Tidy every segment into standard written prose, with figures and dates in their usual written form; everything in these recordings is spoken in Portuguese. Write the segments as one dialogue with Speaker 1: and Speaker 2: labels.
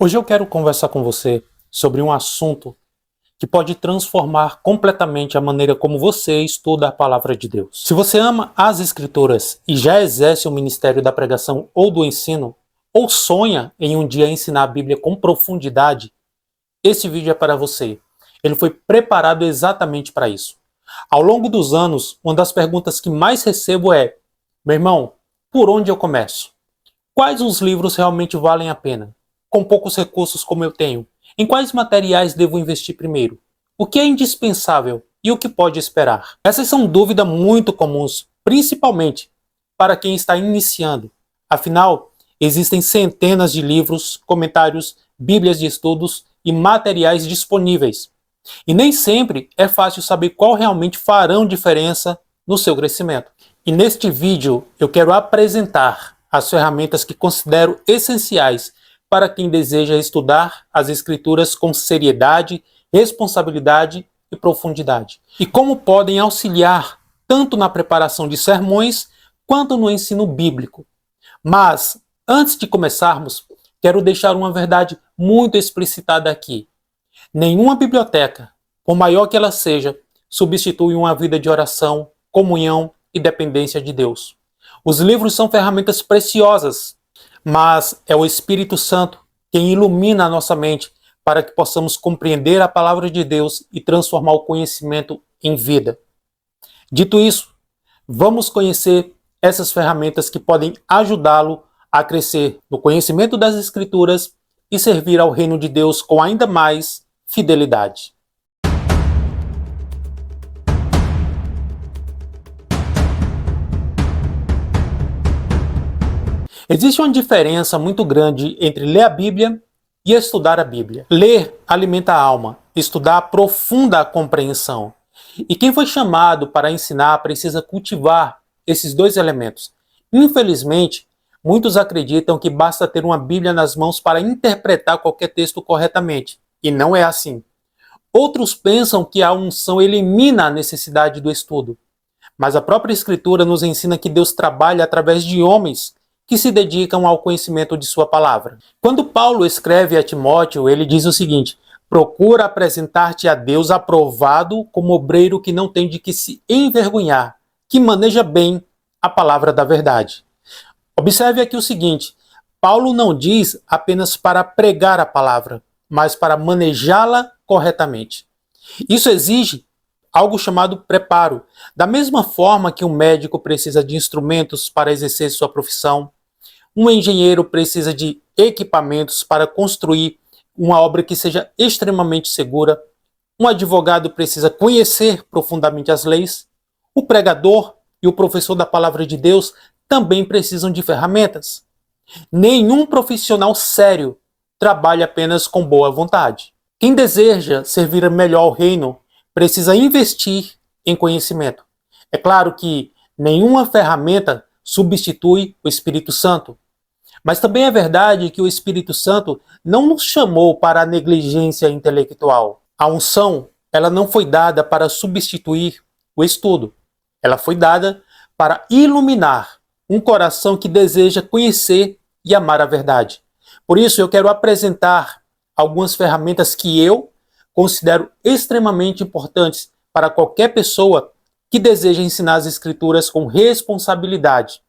Speaker 1: Hoje eu quero conversar com você sobre um assunto que pode transformar completamente a maneira como você estuda a palavra de Deus. Se você ama as Escrituras e já exerce o ministério da pregação ou do ensino, ou sonha em um dia ensinar a Bíblia com profundidade, esse vídeo é para você. Ele foi preparado exatamente para isso. Ao longo dos anos, uma das perguntas que mais recebo é: meu irmão, por onde eu começo? Quais os livros realmente valem a pena? Com poucos recursos como eu tenho, em quais materiais devo investir primeiro? O que é indispensável e o que pode esperar? Essas são dúvidas muito comuns, principalmente para quem está iniciando. Afinal, existem centenas de livros, comentários, bíblias de estudos e materiais disponíveis. E nem sempre é fácil saber qual realmente farão diferença no seu crescimento. E neste vídeo eu quero apresentar as ferramentas que considero essenciais para quem deseja estudar as Escrituras com seriedade, responsabilidade e profundidade. E como podem auxiliar tanto na preparação de sermões quanto no ensino bíblico. Mas, antes de começarmos, quero deixar uma verdade muito explicitada aqui. Nenhuma biblioteca, por maior que ela seja, substitui uma vida de oração, comunhão e dependência de Deus. Os livros são ferramentas preciosas, mas é o Espírito Santo quem ilumina a nossa mente para que possamos compreender a palavra de Deus e transformar o conhecimento em vida. Dito isso, vamos conhecer essas ferramentas que podem ajudá-lo a crescer no conhecimento das Escrituras e servir ao reino de Deus com ainda mais fidelidade. Existe uma diferença muito grande entre ler a Bíblia e estudar a Bíblia. Ler alimenta a alma, estudar aprofunda a compreensão. E quem foi chamado para ensinar precisa cultivar esses dois elementos. Infelizmente, muitos acreditam que basta ter uma Bíblia nas mãos para interpretar qualquer texto corretamente. E não é assim. Outros pensam que a unção elimina a necessidade do estudo. Mas a própria Escritura nos ensina que Deus trabalha através de homens que se dedicam ao conhecimento de sua palavra. Quando Paulo escreve a Timóteo, ele diz o seguinte: procura apresentar-te a Deus aprovado como obreiro que não tem de que se envergonhar, que maneja bem a palavra da verdade. Observe aqui o seguinte: Paulo não diz apenas para pregar a palavra, mas para manejá-la corretamente. Isso exige algo chamado preparo. Da mesma forma que um médico precisa de instrumentos para exercer sua profissão, um engenheiro precisa de equipamentos para construir uma obra que seja extremamente segura, um advogado precisa conhecer profundamente as leis, o pregador e o professor da palavra de Deus também precisam de ferramentas. Nenhum profissional sério trabalha apenas com boa vontade. Quem deseja servir melhor ao reino precisa investir em conhecimento. É claro que nenhuma ferramenta substitui o Espírito Santo. Mas também é verdade que o Espírito Santo não nos chamou para a negligência intelectual. A unção, ela não foi dada para substituir o estudo. Ela foi dada para iluminar um coração que deseja conhecer e amar a verdade. Por isso eu quero apresentar algumas ferramentas que eu considero extremamente importantes para qualquer pessoa que deseja ensinar as Escrituras com responsabilidade.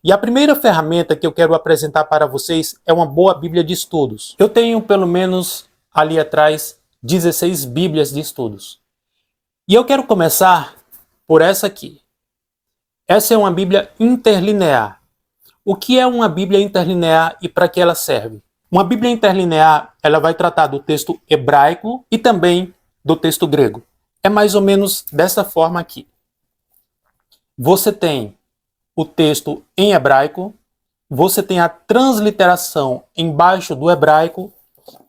Speaker 1: E a primeira ferramenta que eu quero apresentar para vocês é uma boa Bíblia de estudos. Eu tenho pelo menos ali atrás 16 Bíblias de estudos. E eu quero começar por essa aqui. Essa é uma Bíblia interlinear. O que é uma Bíblia interlinear e para que ela serve? Uma Bíblia interlinear, ela vai tratar do texto hebraico e também do texto grego. É mais ou menos dessa forma aqui. Você tem o texto em hebraico, você tem a transliteração embaixo do hebraico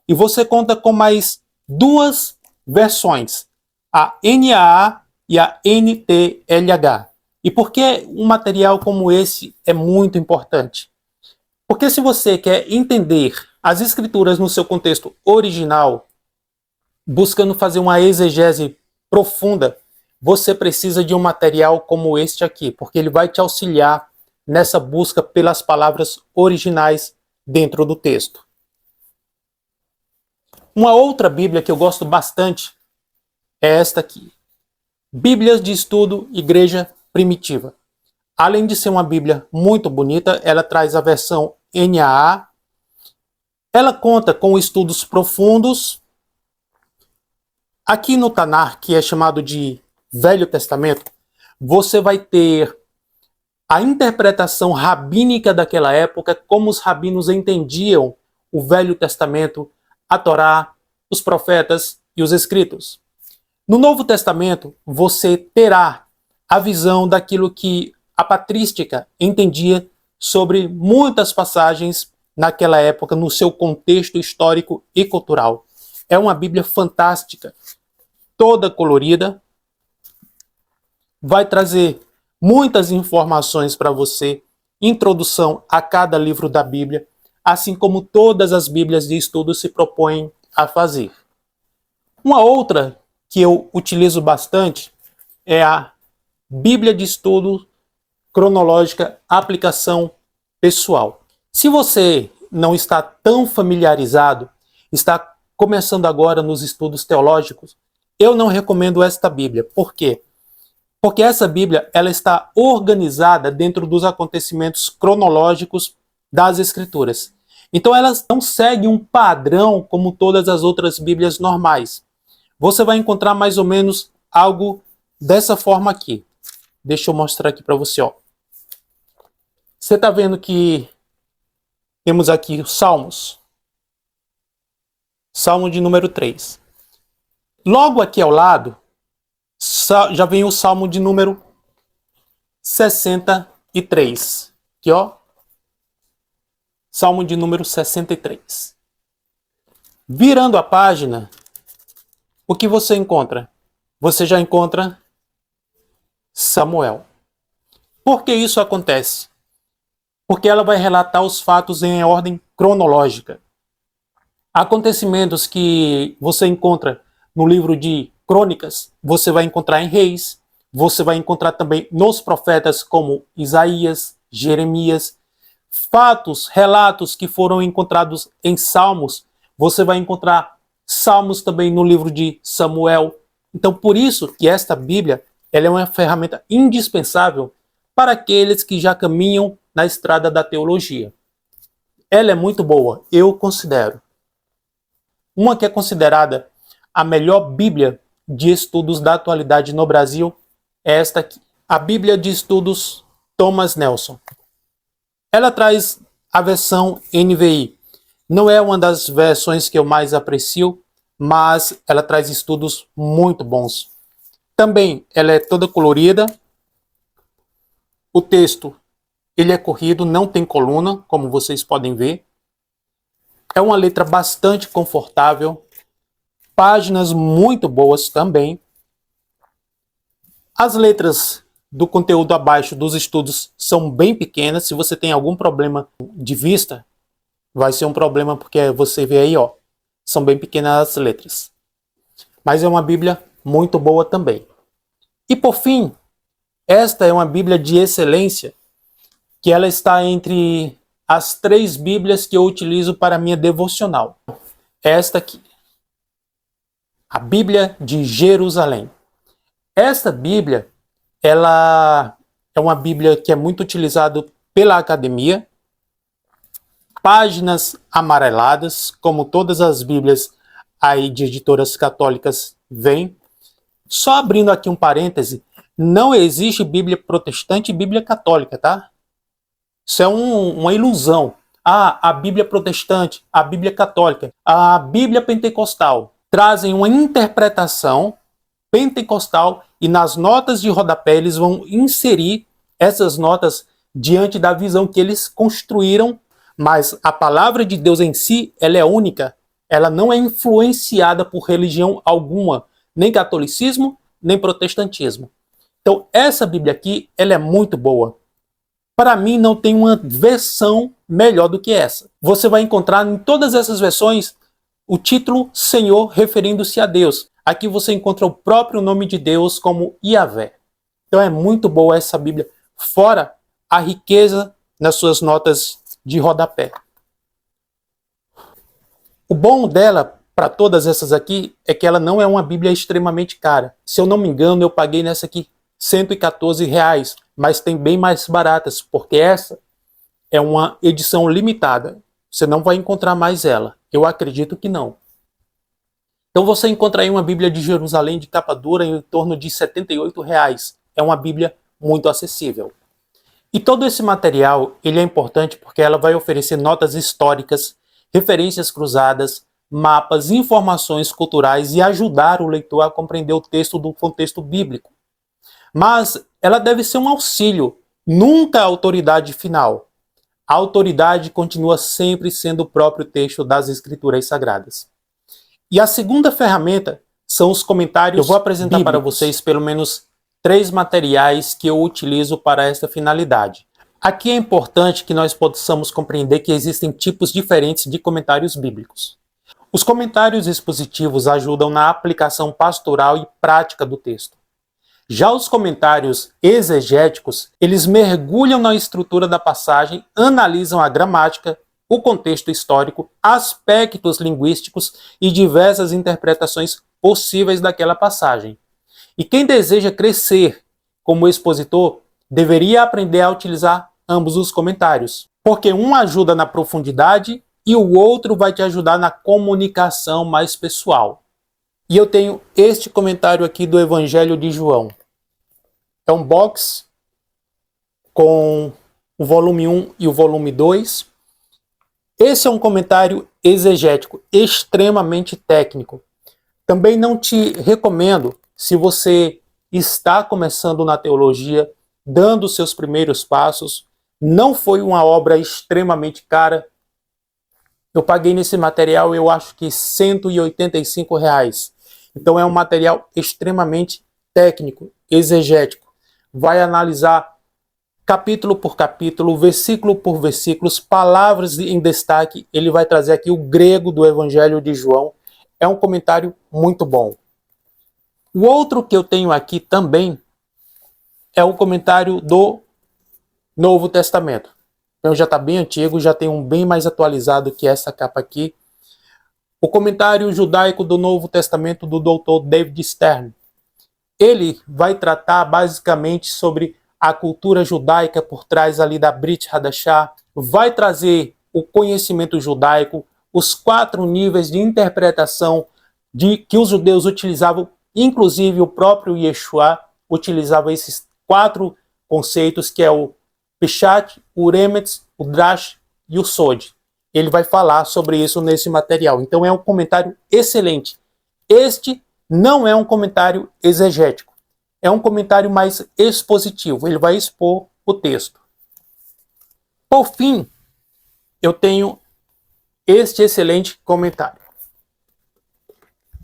Speaker 1: e você conta com mais duas versões, a NAA e a NTLH. E por que um material como esse é muito importante? Porque se você quer entender as Escrituras no seu contexto original, buscando fazer uma exegese profunda, você precisa de um material como este aqui, porque ele vai te auxiliar nessa busca pelas palavras originais dentro do texto. Uma outra Bíblia que eu gosto bastante é esta aqui. Bíblias de Estudo Igreja Primitiva. Além de ser uma Bíblia muito bonita, ela traz a versão NAA. Ela conta com estudos profundos. Aqui no Tanar, que é chamado de Velho Testamento, você vai ter a interpretação rabínica daquela época, como os rabinos entendiam o Velho Testamento, a Torá, os profetas e os escritos. No Novo Testamento, você terá a visão daquilo que a patrística entendia sobre muitas passagens naquela época, no seu contexto histórico e cultural. É uma Bíblia fantástica, toda colorida, vai trazer muitas informações para você, introdução a cada livro da Bíblia, assim como todas as Bíblias de estudo se propõem a fazer. Uma outra que eu utilizo bastante é a Bíblia de Estudo Cronológica Aplicação Pessoal. Se você não está tão familiarizado, está começando agora nos estudos teológicos, eu não recomendo esta Bíblia. Por quê? Porque essa Bíblia ela está organizada dentro dos acontecimentos cronológicos das Escrituras. Então elas não seguem um padrão como todas as outras Bíblias normais. Você vai encontrar mais ou menos algo dessa forma aqui. Deixa eu mostrar aqui para você. Você está vendo que temos aqui os Salmos. Salmo de número 3. Logo aqui ao lado, já vem o Salmo de número 63. Aqui, ó. Salmo de número 63. Virando a página, o que você encontra? Você já encontra Samuel. Por que isso acontece? Porque ela vai relatar os fatos em ordem cronológica. Acontecimentos que você encontra no livro de Crônicas, você vai encontrar em Reis, você vai encontrar também nos profetas como Isaías, Jeremias. Fatos, relatos que foram encontrados em Salmos, você vai encontrar Salmos também no livro de Samuel. Então, por isso que esta Bíblia ela é uma ferramenta indispensável para aqueles que já caminham na estrada da teologia. Ela é muito boa, eu considero. Uma que é considerada a melhor Bíblia de estudos da atualidade no Brasil é esta aqui, a Bíblia de Estudos Thomas Nelson. Ela traz a versão NVI. Não é uma das versões que eu mais aprecio, mas ela traz estudos muito bons. Também ela é toda colorida. O texto ele é corrido, não tem coluna, como vocês podem ver. É uma letra bastante confortável. Páginas muito boas também. As letras do conteúdo abaixo dos estudos são bem pequenas. Se você tem algum problema de vista, vai ser um problema porque você vê aí, ó, são bem pequenas as letras. Mas é uma Bíblia muito boa também. E por fim, esta é uma Bíblia de excelência, que ela está entre as 3 Bíblias que eu utilizo para minha devocional. Esta aqui, a Bíblia de Jerusalém. Esta Bíblia, ela é uma Bíblia que é muito utilizada pela academia. Páginas amareladas, como todas as Bíblias aí de editoras católicas vêm. Só abrindo aqui um parêntese, não existe Bíblia protestante e Bíblia católica, tá? Isso é uma ilusão. A Bíblia protestante, a Bíblia católica, a Bíblia pentecostal trazem uma interpretação pentecostal e nas notas de rodapé eles vão inserir essas notas diante da visão que eles construíram, mas a palavra de Deus em si, ela é única, ela não é influenciada por religião alguma, nem catolicismo, nem protestantismo. Então essa Bíblia aqui, ela é muito boa. Para mim não tem uma versão melhor do que essa. Você vai encontrar em todas essas versões o título Senhor referindo-se a Deus. Aqui você encontra o próprio nome de Deus como Yahvé. Então é muito boa essa Bíblia, fora a riqueza nas suas notas de rodapé. O bom dela, para todas essas aqui é que ela não é uma Bíblia extremamente cara. Se eu não me engano, eu paguei nessa aqui R$ 114, mas tem bem mais baratas, porque essa é uma edição limitada. Você não vai encontrar mais ela. Eu acredito que não. Então você encontra aí uma Bíblia de Jerusalém de capa dura em torno de R$ 78. É uma Bíblia muito acessível. E todo esse material ele é importante porque ela vai oferecer notas históricas, referências cruzadas, mapas, informações culturais e ajudar o leitor a compreender o texto do contexto bíblico. Mas ela deve ser um auxílio, nunca a autoridade final. A autoridade continua sempre sendo o próprio texto das Escrituras Sagradas. E a segunda ferramenta são os comentários. Eu vou apresentar bíblicos para vocês pelo menos 3 materiais que eu utilizo para esta finalidade. Aqui é importante que nós possamos compreender que existem tipos diferentes de comentários bíblicos. Os comentários expositivos ajudam na aplicação pastoral e prática do texto. Já os comentários exegéticos, eles mergulham na estrutura da passagem, analisam a gramática, o contexto histórico, aspectos linguísticos e diversas interpretações possíveis daquela passagem. E quem deseja crescer como expositor deveria aprender a utilizar ambos os comentários, porque um ajuda na profundidade e o outro vai te ajudar na comunicação mais pessoal. E eu tenho este comentário aqui do Evangelho de João. É um box com o volume 1 e o volume 2. Esse é um comentário exegético, extremamente técnico. Também não te recomendo, se você está começando na teologia, dando os seus primeiros passos. Não foi uma obra extremamente cara. Eu paguei nesse material, eu acho que R$ 185. Então é um material extremamente técnico, exegético. Vai analisar capítulo por capítulo, versículo por versículo, palavras em destaque. Ele vai trazer aqui o grego do Evangelho de João. É um comentário muito bom. O outro que eu tenho aqui também é o comentário do Novo Testamento. Então já está bem antigo, já tem um bem mais atualizado que essa capa aqui. O comentário judaico do Novo Testamento do Dr. David Stern. Ele vai tratar basicamente sobre a cultura judaica por trás ali da Brit Hadashah, vai trazer o conhecimento judaico, os 4 níveis de interpretação que os judeus utilizavam, inclusive o próprio Yeshua utilizava esses 4 conceitos, que é o Peshat, o Remetz, o Drash e o Sod. Ele vai falar sobre isso nesse material. Então é um comentário excelente. Este não é um comentário exegético. É um comentário mais expositivo. Ele vai expor o texto. Por fim, eu tenho este excelente comentário.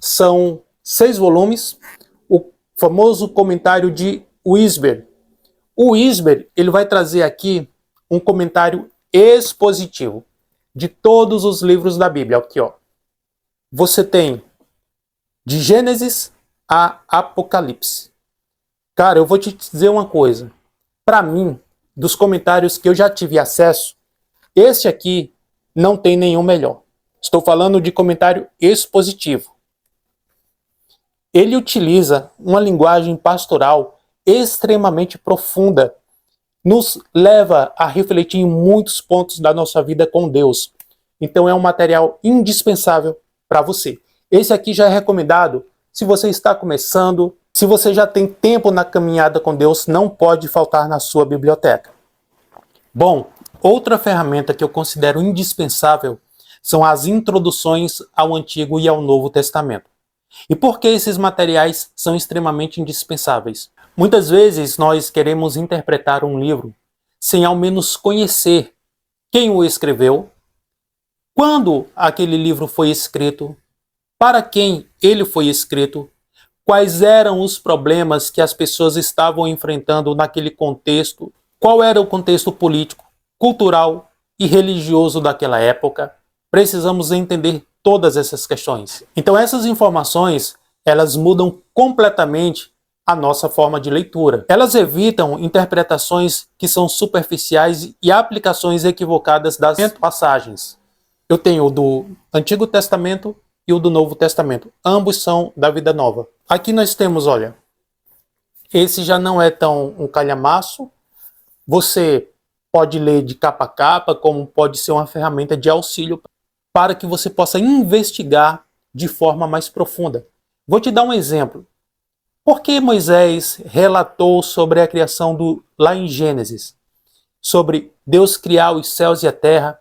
Speaker 1: São 6 volumes. O famoso comentário de Wisber. O Wisber, ele vai trazer aqui um comentário expositivo de todos os livros da Bíblia. Aqui, ó. Você tem de Gênesis a Apocalipse. Cara, eu vou te dizer uma coisa. Para mim, dos comentários que eu já tive acesso, este aqui não tem nenhum melhor. Estou falando de comentário expositivo. Ele utiliza uma linguagem pastoral extremamente profunda. Nos leva a refletir em muitos pontos da nossa vida com Deus. Então é um material indispensável para você. Esse aqui já é recomendado se você está começando, se você já tem tempo na caminhada com Deus, não pode faltar na sua biblioteca. Bom, outra ferramenta que eu considero indispensável são as introduções ao Antigo e ao Novo Testamento. E por que esses materiais são extremamente indispensáveis? Muitas vezes nós queremos interpretar um livro sem ao menos conhecer quem o escreveu, quando aquele livro foi escrito, para quem ele foi escrito, quais eram os problemas que as pessoas estavam enfrentando naquele contexto, qual era o contexto político, cultural e religioso daquela época. Precisamos entender todas essas questões. Então essas informações, elas mudam completamente a nossa forma de leitura. Elas evitam interpretações que são superficiais e aplicações equivocadas das passagens. Eu tenho do Antigo Testamento e o do Novo Testamento. Ambos são da Vida Nova. Aqui nós temos, olha, esse já não é tão um calhamaço. Você pode ler de capa a capa, como pode ser uma ferramenta de auxílio para que você possa investigar de forma mais profunda. Vou te dar um exemplo. Por que Moisés relatou sobre a criação lá em Gênesis? Sobre Deus criar os céus e a terra,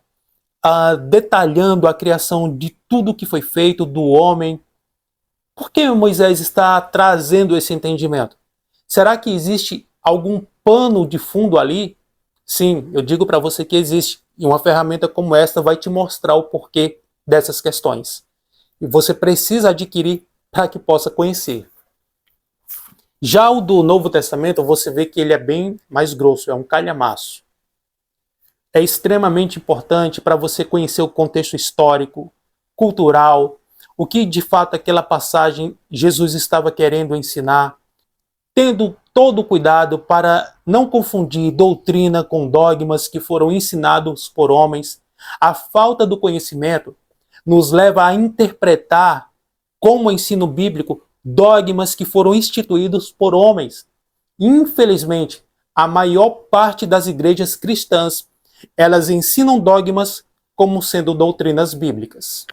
Speaker 1: detalhando a criação de tudo que foi feito, do homem. Por que Moisés está trazendo esse entendimento? Será que existe algum pano de fundo ali? Sim, eu digo para você que existe. E uma ferramenta como esta vai te mostrar o porquê dessas questões. E você precisa adquirir para que possa conhecer. Já o do Novo Testamento, você vê que ele é bem mais grosso, é um calhamaço. É extremamente importante para você conhecer o contexto histórico, cultural, o que de fato aquela passagem Jesus estava querendo ensinar, tendo todo o cuidado para não confundir doutrina com dogmas que foram ensinados por homens. A falta do conhecimento nos leva a interpretar como ensino bíblico dogmas que foram instituídos por homens. Infelizmente, a maior parte das igrejas cristãs, elas ensinam dogmas como sendo doutrinas bíblicas.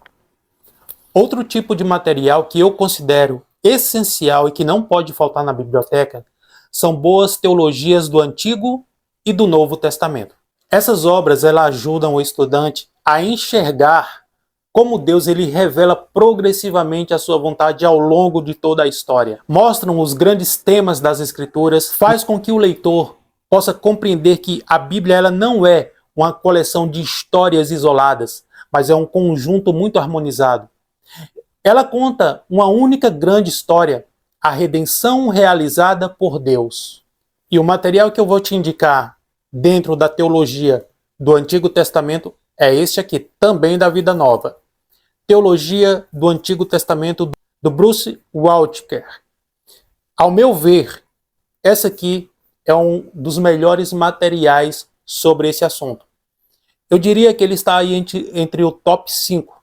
Speaker 1: Outro tipo de material que eu considero essencial e que não pode faltar na biblioteca são boas teologias do Antigo e do Novo Testamento. Essas obras elas ajudam o estudante a enxergar como Deus ele revela progressivamente a sua vontade ao longo de toda a história. Mostram os grandes temas das Escrituras, faz com que o leitor possa compreender que a Bíblia ela não é uma coleção de histórias isoladas, mas é um conjunto muito harmonizado. Ela conta uma única grande história, a redenção realizada por Deus. E o material que eu vou te indicar dentro da teologia do Antigo Testamento é este aqui, também da Vida Nova. Teologia do Antigo Testamento do Bruce Waltker. Ao meu ver, essa aqui é um dos melhores materiais sobre esse assunto. Eu diria que ele está aí entre o top 5.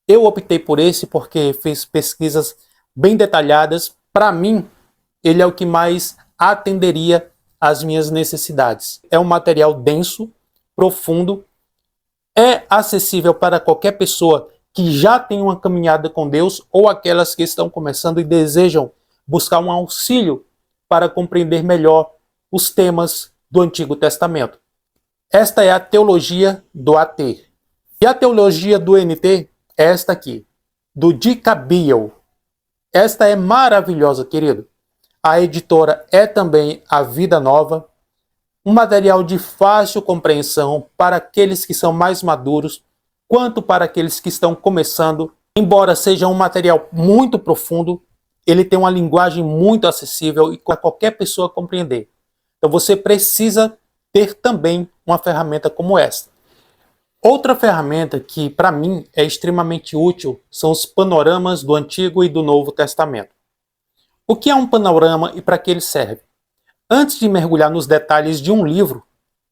Speaker 1: Eu optei por esse porque fiz pesquisas bem detalhadas. Para mim, ele é o que mais atenderia às minhas necessidades. É um material denso, profundo, é acessível para qualquer pessoa que já tem uma caminhada com Deus ou aquelas que estão começando e desejam buscar um auxílio para compreender melhor os temas do Antigo Testamento. Esta é a teologia do AT. E a teologia do NT é esta aqui, do Dica Biel. Esta é maravilhosa, querido. A editora é também a Vida Nova. Um material de fácil compreensão para aqueles que são mais maduros, quanto para aqueles que estão começando. Embora seja um material muito profundo, ele tem uma linguagem muito acessível e para qualquer pessoa compreender. Então você precisa ter também uma ferramenta como esta. Outra ferramenta que para mim é extremamente útil são os panoramas do Antigo e do Novo Testamento. O que é um panorama e para que ele serve? Antes de mergulhar nos detalhes de um livro,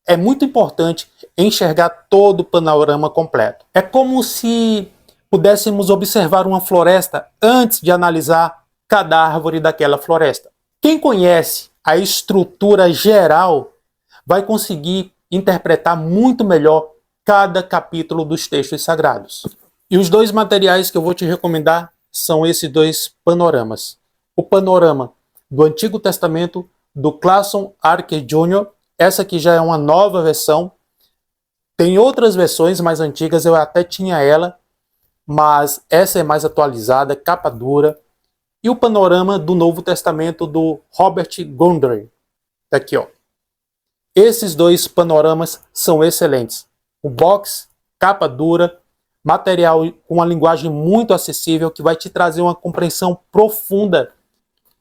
Speaker 1: é muito importante enxergar todo o panorama completo. É como se pudéssemos observar uma floresta antes de analisar cada árvore daquela floresta. Quem conhece a estrutura geral vai conseguir interpretar muito melhor cada capítulo dos textos sagrados. E os dois materiais que eu vou te recomendar são esses dois panoramas. O panorama do Antigo Testamento do Classon Archer Jr. Essa aqui já é uma nova versão. Tem outras versões mais antigas, eu até tinha ela, mas essa é mais atualizada, capa dura. E o panorama do Novo Testamento do Robert Gundry. Tá aqui, ó. Esses dois panoramas são excelentes. O box, capa dura, material com uma linguagem muito acessível que vai te trazer uma compreensão profunda.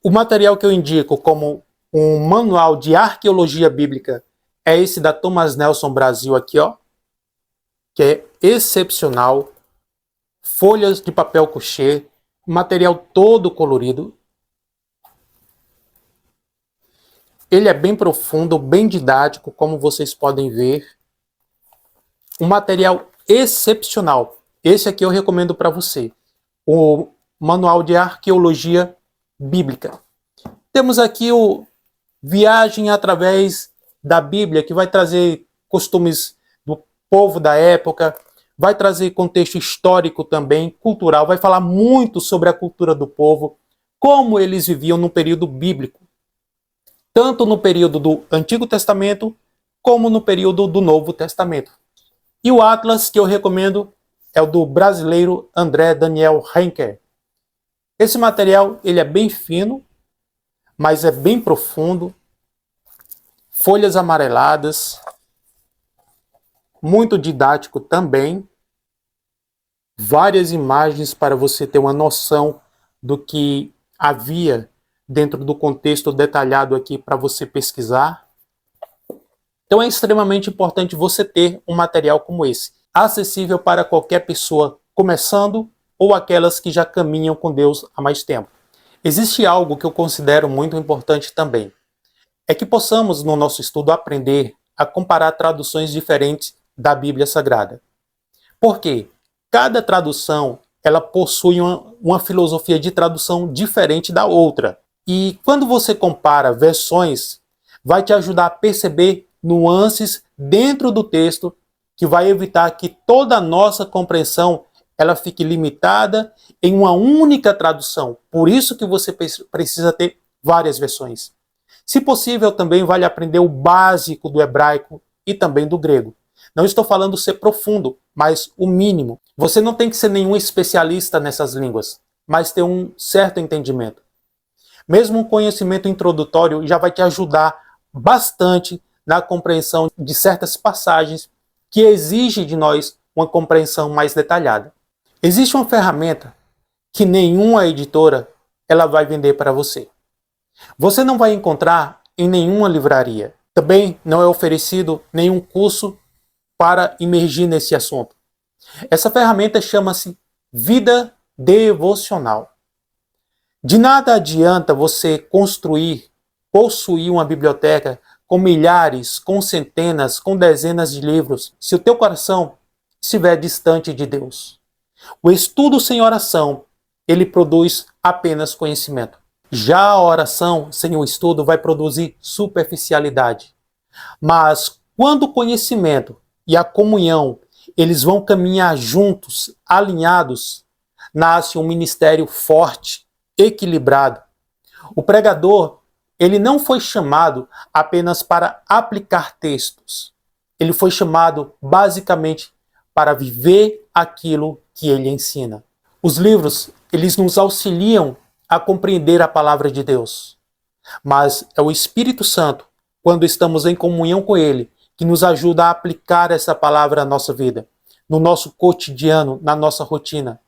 Speaker 1: O material que eu indico como um manual de arqueologia bíblica é esse da Thomas Nelson Brasil aqui, ó, que é excepcional. Folhas de papel couché, material todo colorido. Ele é bem profundo, bem didático, como vocês podem ver. Um material excepcional. Esse aqui eu recomendo para você. o Manual de Arqueologia Bíblica. Temos aqui o Viagem através da Bíblia, que vai trazer costumes do povo da época, vai trazer contexto histórico também, cultural, vai falar muito sobre a cultura do povo, como eles viviam no período bíblico, tanto no período do Antigo Testamento, como no período do Novo Testamento. E o atlas que eu recomendo é o do brasileiro André Daniel Henker. Esse material ele é bem fino, mas é bem profundo, folhas amareladas, muito didático também, várias imagens para você ter uma noção do que havia dentro do contexto detalhado aqui para você pesquisar. Então é extremamente importante você ter um material como esse, acessível para qualquer pessoa começando ou aquelas que já caminham com Deus há mais tempo. Existe algo que eu considero muito importante também. É que possamos, no nosso estudo, aprender a comparar traduções diferentes da Bíblia Sagrada. Por quê? Cada tradução ela possui uma filosofia de tradução diferente da outra. E quando você compara versões, vai te ajudar a perceber nuances dentro do texto que vai evitar que toda a nossa compreensão ela fique limitada em uma única tradução. Por isso que você precisa ter várias versões. Se possível, também vale aprender o básico do hebraico e também do grego. Não estou falando ser profundo, mas o mínimo. Você não tem que ser nenhum especialista nessas línguas, mas ter um certo entendimento. Mesmo um conhecimento introdutório já vai te ajudar bastante na compreensão de certas passagens que exigem de nós uma compreensão mais detalhada. Existe uma ferramenta que nenhuma editora ela vai vender para você. Você não vai encontrar em nenhuma livraria. Também não é oferecido nenhum curso para imergir nesse assunto. Essa ferramenta chama-se Vida Devocional. De nada adianta você possuir uma biblioteca com milhares, com centenas, com dezenas de livros, se o teu coração estiver distante de Deus. O estudo sem oração, ele produz apenas conhecimento. Já a oração sem o estudo vai produzir superficialidade. Mas quando o conhecimento e a comunhão, eles vão caminhar juntos, alinhados, nasce um ministério forte, equilibrado. O pregador, ele não foi chamado apenas para aplicar textos. Ele foi chamado basicamente para viver aquilo que ele ensina. Os livros, eles nos auxiliam a compreender a palavra de Deus. Mas é o Espírito Santo, quando estamos em comunhão com ele, que nos ajuda a aplicar essa palavra à nossa vida, no nosso cotidiano, na nossa rotina.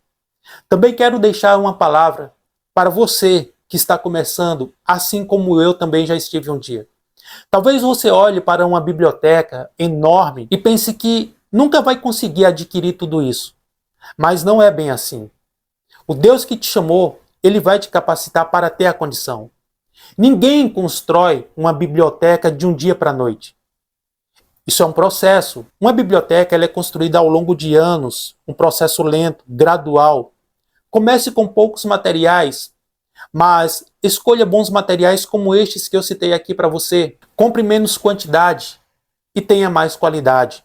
Speaker 1: Também quero deixar uma palavra para você que está começando, assim como eu também já estive um dia. Talvez você olhe para uma biblioteca enorme e pense que nunca vai conseguir adquirir tudo isso. Mas não é bem assim. O Deus que te chamou, ele vai te capacitar para ter a condição. Ninguém constrói uma biblioteca de um dia para a noite. Isso é um processo. Uma biblioteca ela é construída ao longo de anos, um processo lento, gradual. Comece com poucos materiais, mas escolha bons materiais como estes que eu citei aqui para você. Compre menos quantidade e tenha mais qualidade.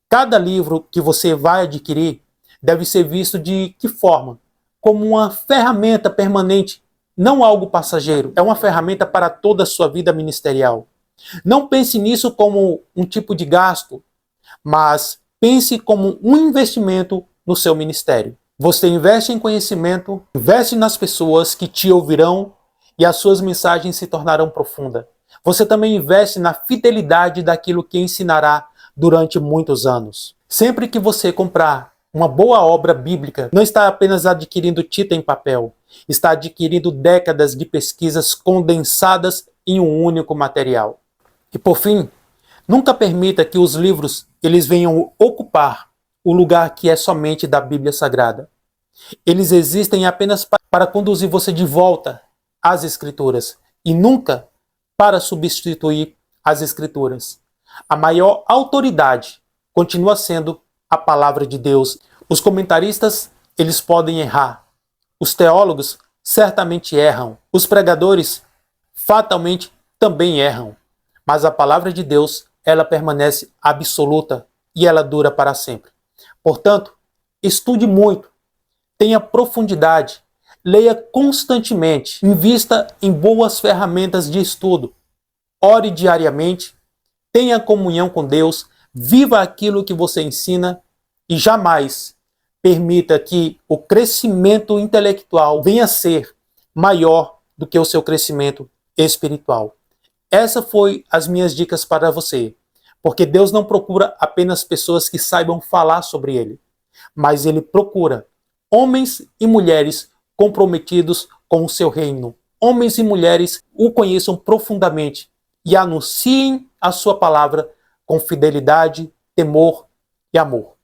Speaker 1: Cada livro que você vai adquirir deve ser visto de que forma? Como uma ferramenta permanente, não algo passageiro. É uma ferramenta para toda a sua vida ministerial. Não pense nisso como um tipo de gasto, mas pense como um investimento no seu ministério. Você investe em conhecimento, investe nas pessoas que te ouvirão e as suas mensagens se tornarão profundas. Você também investe na fidelidade daquilo que ensinará durante muitos anos. Sempre que você comprar uma boa obra bíblica, não está apenas adquirindo tinta em papel, está adquirindo décadas de pesquisas condensadas em um único material. E por fim, nunca permita que os livros eles venham ocupar o lugar que é somente da Bíblia Sagrada. Eles existem apenas para conduzir você de volta às Escrituras e nunca para substituir as Escrituras. A maior autoridade continua sendo a palavra de Deus. Os comentaristas, eles podem errar, Os teólogos certamente erram. Os pregadores fatalmente também erram. Mas a palavra de Deus, ela permanece absoluta e ela dura para sempre. Portanto, estude muito, tenha profundidade, leia constantemente, invista em boas ferramentas de estudo, ore diariamente, tenha comunhão com Deus, viva aquilo que você ensina e jamais permita que o crescimento intelectual venha a ser maior do que o seu crescimento espiritual. Essas foram as minhas dicas para você, porque Deus não procura apenas pessoas que saibam falar sobre Ele, mas Ele procura homens e mulheres comprometidos com o seu reino, homens e mulheres o conheçam profundamente e anunciem a sua palavra com fidelidade, temor e amor.